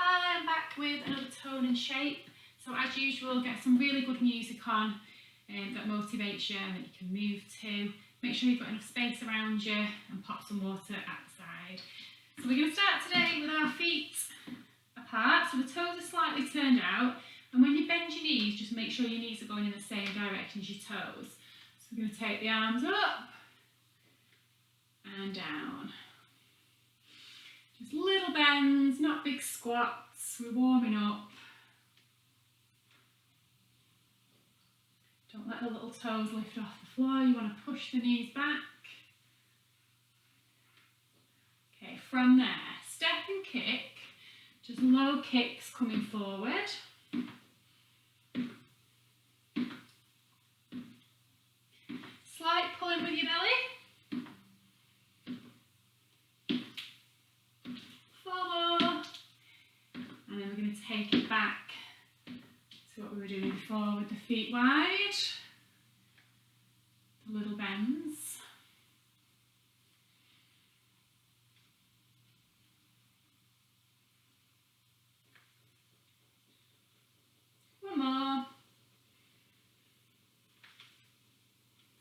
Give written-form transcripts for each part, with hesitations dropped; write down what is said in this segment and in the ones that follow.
Hi, I'm back with another tone and shape. So as usual, get some really good music on that motivates you and that you can move to. Make sure you've got enough space around you and pop some water at the side. So we're going to start today with our feet apart, so the toes are slightly turned out, and when you bend your knees, just make sure your knees are going in the same direction as your toes. So we're going to take the arms up and down. Just little bends, not big squats, we're warming up. Don't let the little toes lift off the floor, you want to push the knees back. Okay, from there, step and kick, just low kicks coming forward. Slight pulling with your belly. Follow. And then we're going to take it back to what we were doing before with the feet wide. The little bends. One more.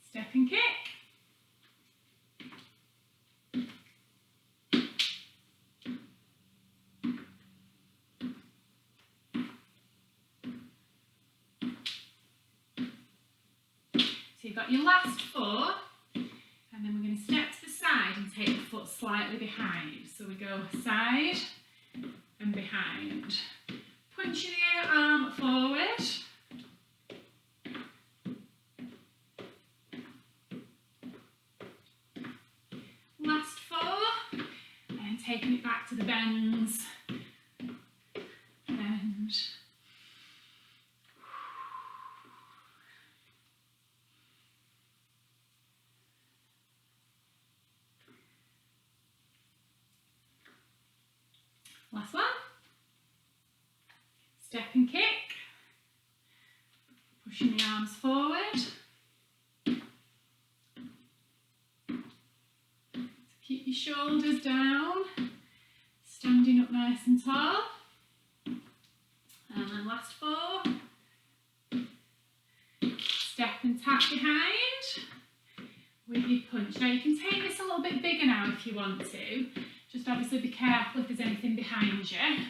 Step and kick. So you've got your last four, and then we're going to step to the side and take the foot slightly behind. So we go side and behind. Punching the arm forward. Last four, and taking it back to the bends. Bend. Last one. Step and kick. Pushing the arms forward. So keep your shoulders down. Standing up nice and tall. And then last four. Step and tap behind with your punch. Now you can take this a little bit bigger now if you want to. Just obviously be careful if there's anything behind you.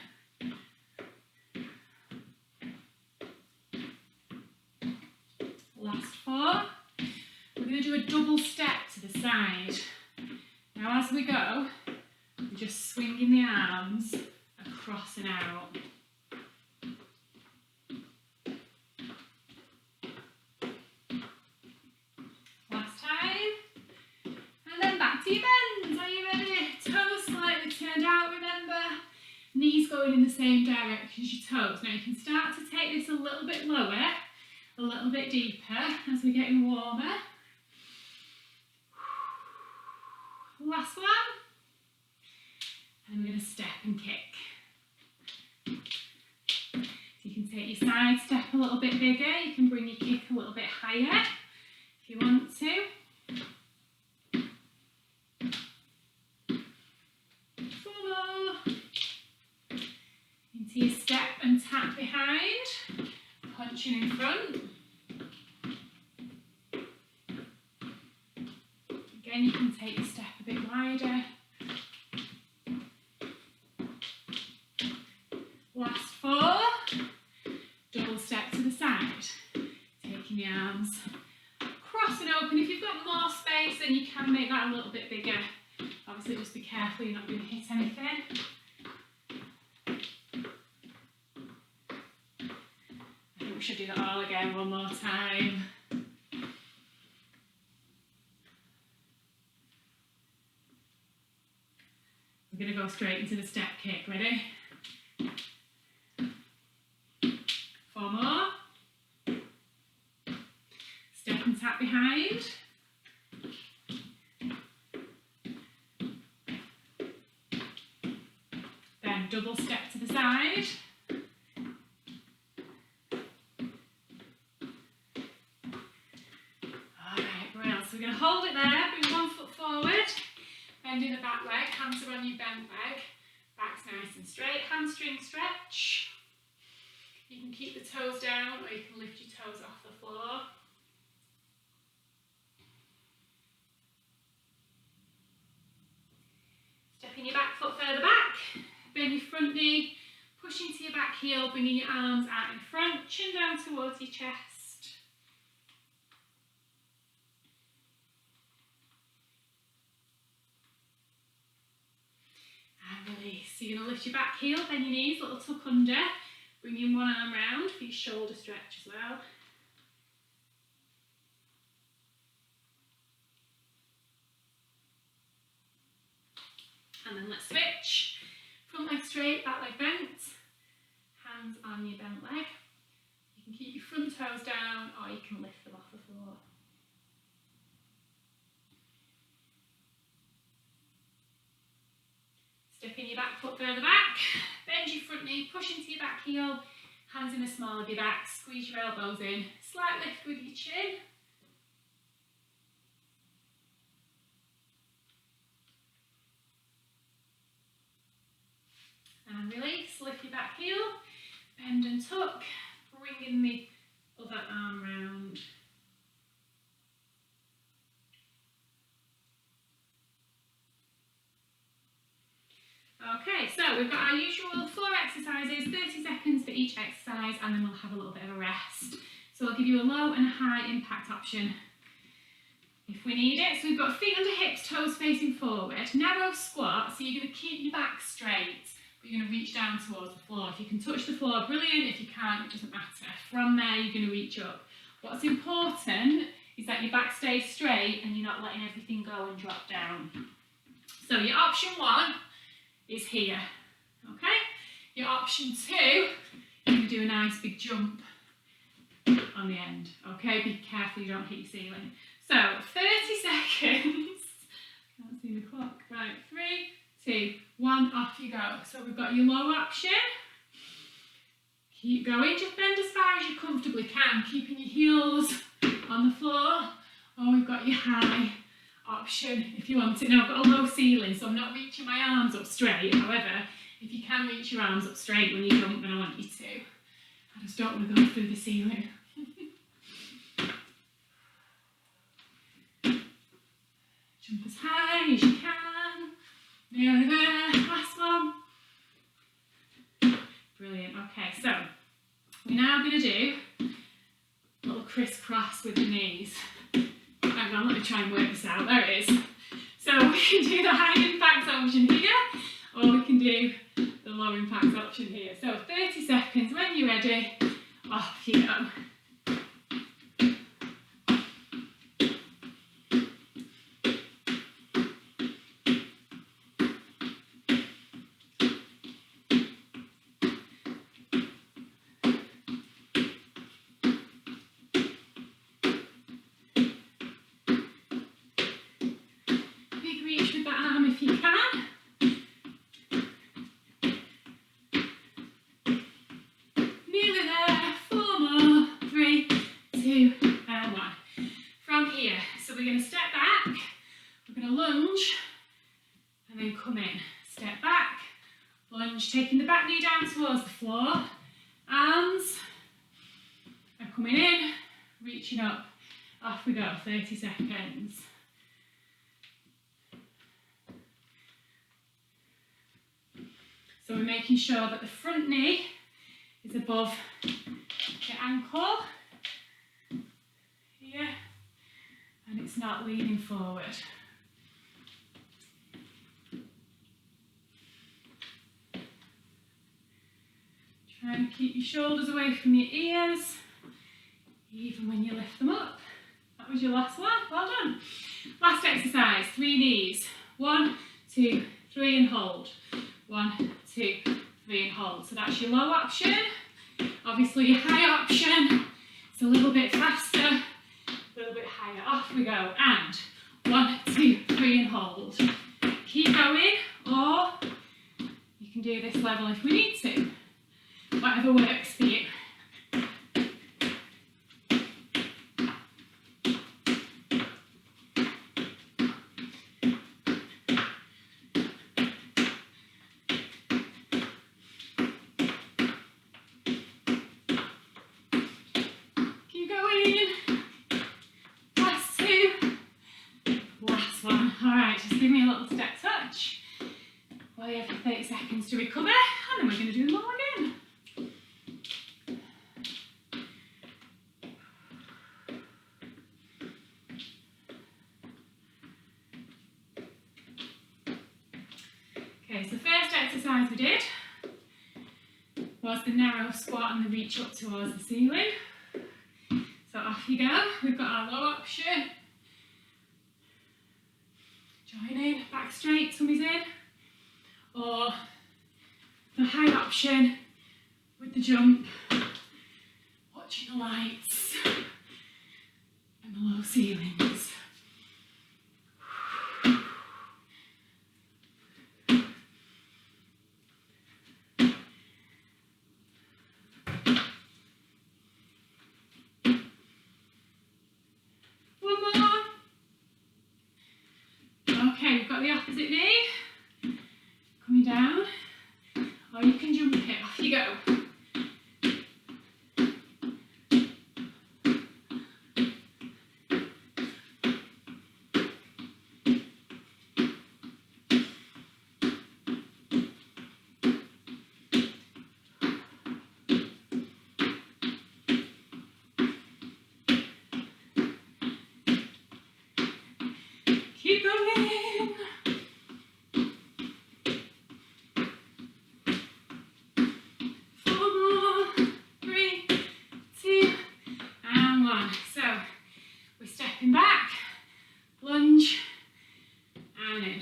Last four. We're going to do a double step to the side. Now as we go, we're just swinging the arms across and out. Last time. And then back to your bends. Are you ready? Toes slightly turned out, remember. Knees going in the same direction as your toes. Now you can start to take this a little bit lower, a little bit deeper as we're getting warmer. Last one. And we're going to step and kick. So you can take your side step a little bit bigger. You can bring your kick a little bit higher if you want to. Follow. Into your step and tap behind. Punching in front. Again, you can take your step a bit wider. Last four. Double step to the side. Taking the arms across and open. If you've got more space, then you can make that a little bit bigger. Obviously, just be careful you're not going to hit anything. I think we should do that all again one more time. We're going to go straight into the step kick. Ready? Four more. Step and tap behind. Then double step to the side. Alright, brilliant. So we're going to hold it there, bring one foot forward, bending the back leg, hands are on your bent leg, back's nice and straight. Hamstring stretch. You can keep the toes down or you can lift your toes off the floor. Stepping your back foot further back. Bend your front knee. Push into your back heel, bringing your arms out in front. Chin down towards your chest. And release. So you're going to lift your back heel, bend your knees, little tuck under. Bringing one arm round for your shoulder stretch as well. And then let's switch. Front leg straight, back leg bent. Hands on your bent leg. You can keep your front toes down or you can lift them off the floor. Stepping your back foot further back. Bend your front knee, push into your back heel. Hands in the small of your back. Squeeze your elbows in. Slight lift with your chin. And release, lift your back heel, bend and tuck, bringing the other arm round. Okay, so we've got our usual 4 exercises, 30 seconds for each exercise, and then we'll have a little bit of a rest. So I'll give you a low and a high impact option if we need it. So we've got feet under hips, toes facing forward, narrow squat, so you're going to keep your back straight. You're going to reach down towards the floor. If you can touch the floor, brilliant. If you can't, it doesn't matter. From there, you're going to reach up. What's important is that your back stays straight and you're not letting everything go and drop down. So your option 1 is here, okay? Your option 2, you're going to do a nice big jump on the end, okay? Be careful you don't hit your ceiling. So 30 seconds. Can't see the clock. Right, 3, 2, 1, off you go. So we've got your low option. Keep going, just bend as far as you comfortably can, keeping your heels on the floor. Or we've got your high option if you want it. Now I've got a low ceiling, so I'm not reaching my arms up straight. However, if you can reach your arms up straight when you jump, then I want you to. I just don't want to go through the ceiling. Jump as high as you can. Nearly there, last one. Brilliant, okay, so we're now going to do a little crisscross with the knees. Hang on, let me try and work this out, there it is. So we can do the high impact option here, or we can do the low impact option here. So 30 seconds, when you're ready, off you go. Taking the back knee down towards the floor, arms are coming in, reaching up, off we go, 30 seconds. So we're making sure that the front knee is above the ankle, here, and it's not leaning forward. Try and keep your shoulders away from your ears, even when you lift them up. That was your last one, well done. Last exercise, 3 knees. 1, 2, 3 and hold. 1, 2, 3 and hold. So that's your low option. Obviously your high option, it's a little bit faster, a little bit higher. Off we go. And 1, 2, 3 and hold. Keep going, or you can do this level if we need to. Whatever works for you. Away every 30 seconds to recover, and then we're going to do them all again. Okay, so the first exercise we did was the narrow squat and the reach up towards the ceiling. So off you go, we've got our low option. Join in, back straight, tummies in. Or the high option with the jump, watching the lights and the low ceilings. Okay, we've got the opposite knee, coming down, or you can jump it, off you go. Keep going. Back, lunge, and in.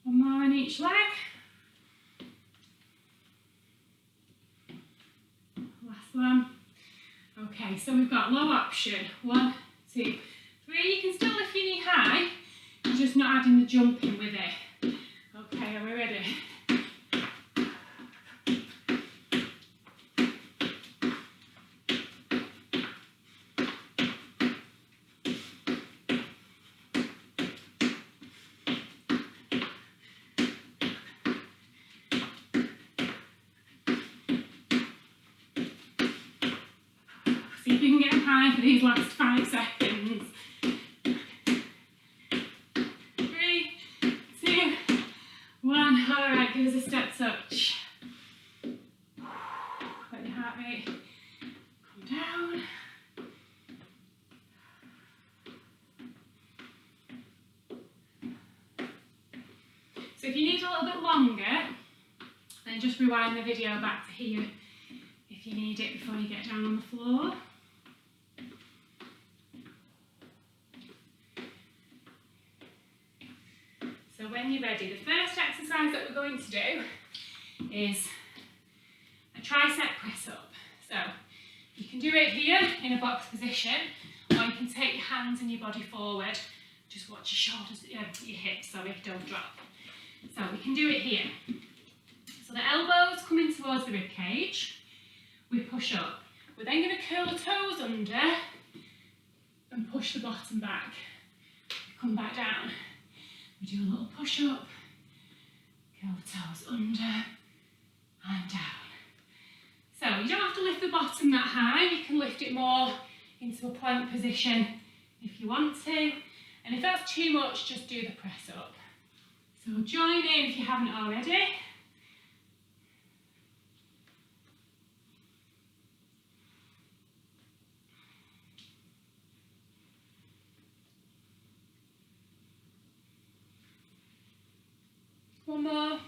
One more on each leg. One. Okay, so we've got low option. 1, 2, 3. You can still lift your knee high, you're just not adding the jump in with it. Okay, are we ready? See if you can get them high for these last 5 seconds. 3, 2, 1. Alright, give us a step touch. Let your heart rate come down. So if you need a little bit longer, then just rewind the video back to here if you need it before you get down on the floor. So when you're ready, the first exercise that we're going to do is a tricep press up. So you can do it here in a box position, or you can take your hands and your body forward. Just watch your shoulders, your hips, sorry, don't drop. So we can do it here. So the elbows coming towards the rib cage, we push up. We're then going to curl the toes under and push the bottom back. Come back down. We do a little push up, curl the toes under and down. So you don't have to lift the bottom that high, you can lift it more into a plank position if you want to. And if that's too much, just do the press up. So join in if you haven't already. One more.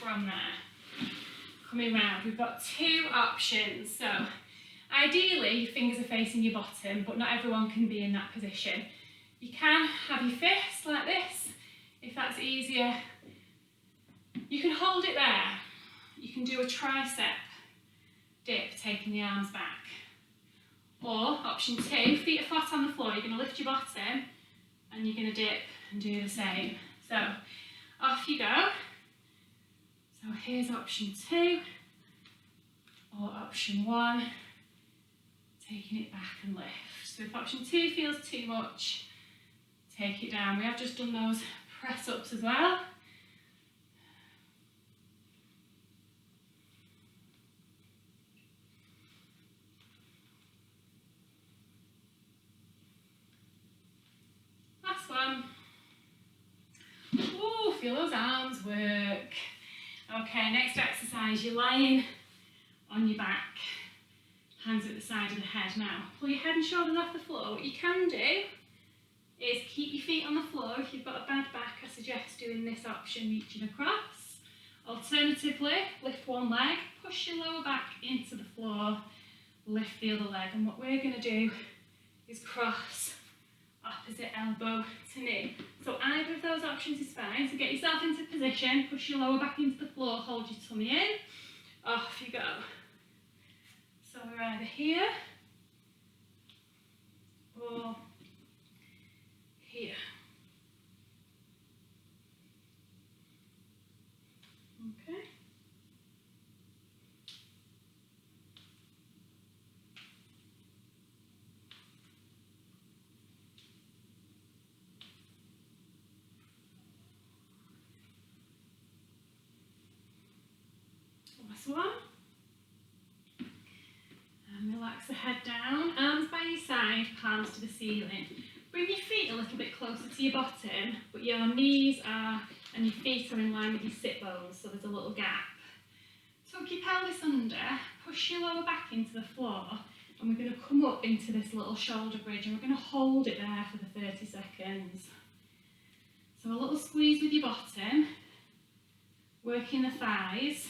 From there, coming round, we've got 2 options. So ideally your fingers are facing your bottom, but not everyone can be in that position. You can have your fists like this if that's easier. You can hold it there. You can do a tricep dip, taking the arms back. Or option 2, feet are flat on the floor, you're going to lift your bottom and you're going to dip and do the same. So off you go. So here's option 2, Option 1, taking it back and lift. So if option 2 feels too much, take it down. We have just done those press ups as well. Last one. Oh, feel those arms work. Okay, next exercise, you're lying on your back, hands at the side of the head. Now, pull your head and shoulders off the floor. What you can do is keep your feet on the floor. If you've got a bad back, I suggest doing this option, reaching across. Alternatively, lift one leg, push your lower back into the floor, lift the other leg. And what we're going to do is cross opposite elbow to knee. So either of those options is fine. So get yourself into position, push your lower back into the floor, hold your tummy in, off you go. So we're either here or here. Okay. Last one. And relax the head down, arms by your side, palms to the ceiling. Bring your feet a little bit closer to your bottom, but your knees are, and your feet are in line with your sit bones, so there's a little gap. Tuck your pelvis under, push your lower back into the floor, and we're going to come up into this little shoulder bridge, and we're going to hold it there for the 30 seconds. So a little squeeze with your bottom, working the thighs.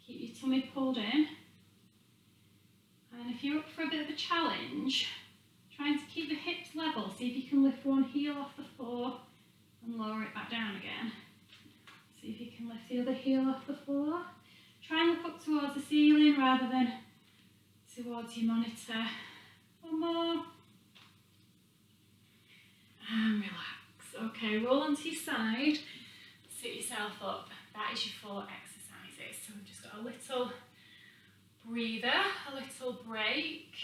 Keep your tummy pulled in. And if you're up for a bit of a challenge, trying to keep the hips level, see if you can lift one heel off the floor and lower it back down again. See if you can lift the other heel off the floor. Try and look up towards the ceiling rather than towards your monitor. One more. And relax. Okay, roll onto your side. Sit yourself up. That is your 4 exercises. So we've just got a little breather, a little break.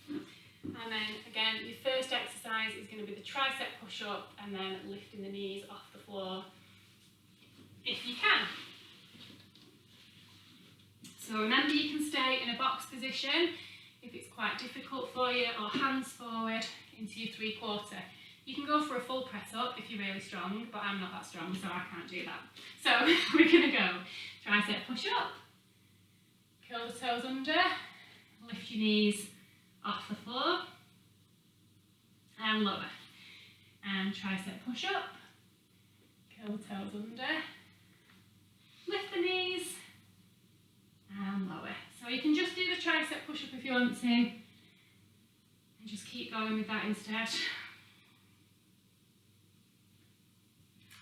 And then again, your first exercise is going to be the tricep push-up and then lifting the knees off the floor if you can. So remember, you can stay in a box position if it's quite difficult for you, or hands forward into your 3/4. You can go for a full press up if you're really strong, but I'm not that strong, so I can't do that. So we're going to go tricep push-up, curl the toes under, lift your knees off the floor and lower, and tricep push-up, curl the toes under, lift the knees and lower. So you can just do the tricep push-up if you want to, and just keep going with that instead.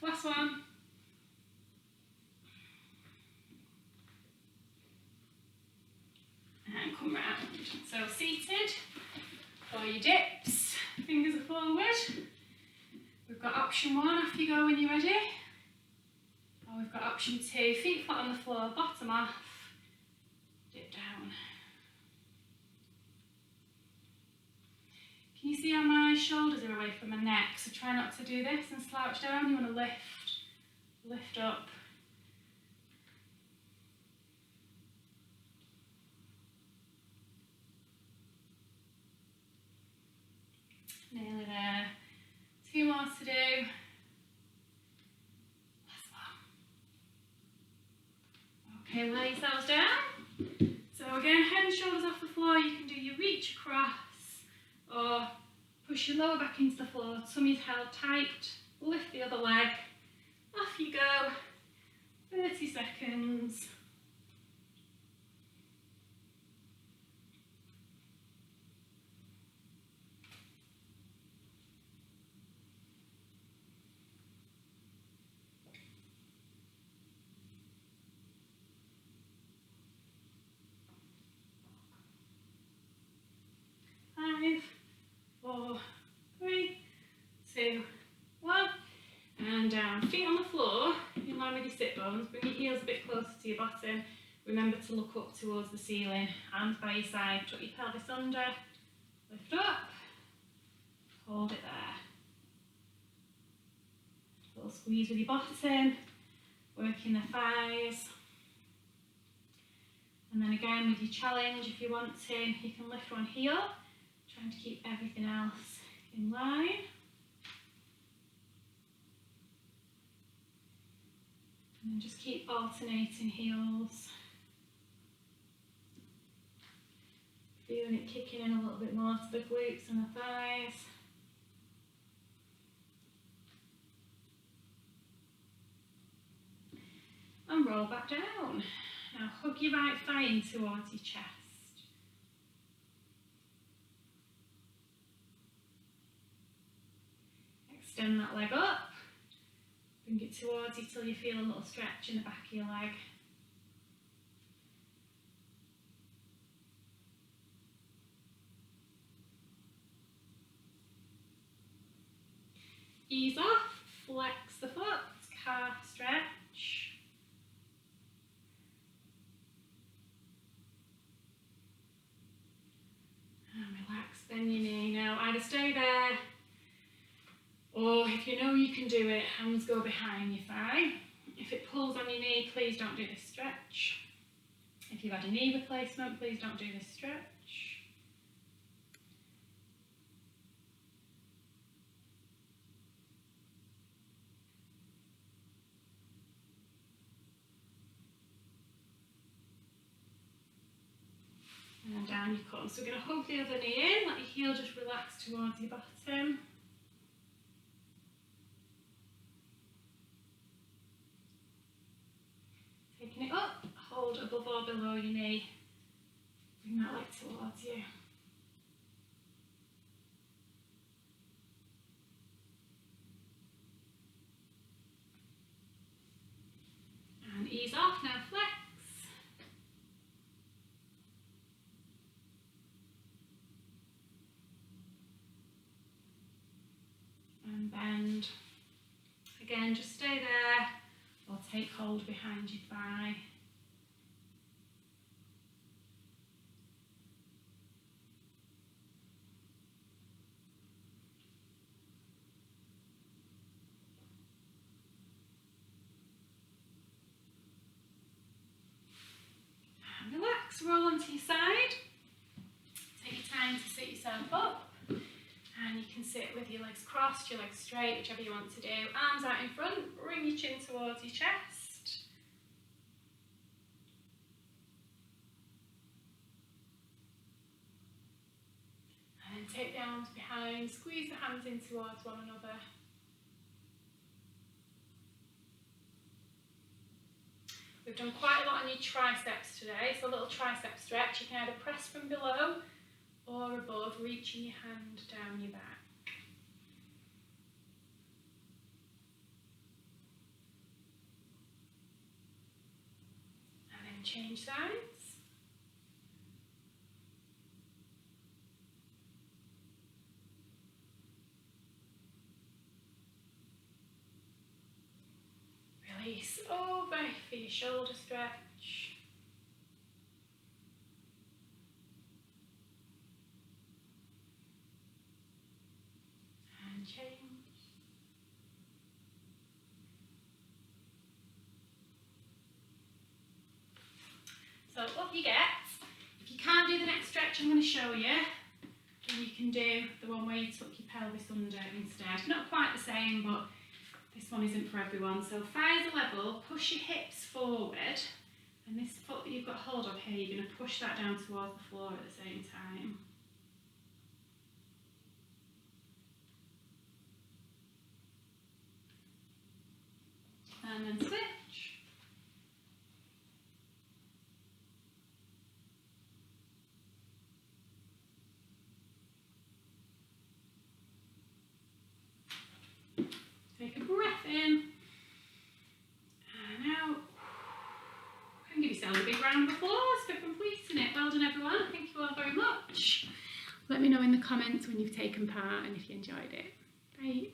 Last one. And come round. So seated for your dips, fingers are forward. We've got option 1, off you go when you're ready. Or we've got option 2, feet flat on the floor, bottom off, dip down. Can you see how my shoulders are away from my neck? So try not to do this and slouch down. You want to lift up. Nearly there. 2 more to do. Last one. Okay, lay yourselves down. So again, head and shoulders off the floor. You can do your reach across, or push your lower back into the floor, tummy's held tight, lift the other leg, off you go, 30 seconds. Five, 4, 3, 2, 1, and down. Feet on the floor in line line with your sit bones, bring your heels a bit closer to your bottom. Remember to look up towards the ceiling, hands by your side, tuck your pelvis under, lift up, hold it there. A little squeeze with your bottom, working the thighs. And then again with your challenge, if you want to, you can lift one heel, trying to keep everything else in line. And then just keep alternating heels. Feeling it kicking in a little bit more to the glutes and the thighs. And roll back down. Now hug your right thigh in towards your chest. Extend that leg up. Bring it towards you till you feel a little stretch in the back of your leg. Ease off, flex the foot, calf stretch. And relax, bend your knee. Now either stay there, or if you know you can do it, hands go behind your thigh. If it pulls on your knee, please don't do this stretch. If you've had a knee replacement, please don't do this stretch. And down you come. So we're going to hug the other knee in, let your heel just relax towards your bottom. Taking it up, hold above or below your knee. Bring that leg towards you. And ease off, now flex. And bend. Again, just stay there or take hold behind your thigh. And relax, roll onto your side. Take your time to sit yourself up. And you can sit with your legs crossed, your legs straight, whichever you want to do. Arms out in front, bring your chin towards your chest. And then take the arms behind, squeeze the hands in towards one another. We've done quite a lot on your triceps today, so a little tricep stretch. You can either press from below or above, reaching your hand down your back. And then change sides. Release over for your shoulder stretch. Change. So what you get, if you can't do the next stretch I'm going to show you, then you can do the one where you tuck your pelvis under instead. Not quite the same, but this one isn't for everyone. So thighs are level, push your hips forward, and this foot that you've got hold of here, you're going to push that down towards the floor at the same time. And then switch. Take a breath in and out. And give yourself a big round of applause for completing it. Well done everyone, thank you all very much. Let me know in the comments when you've taken part and if you enjoyed it. Bye.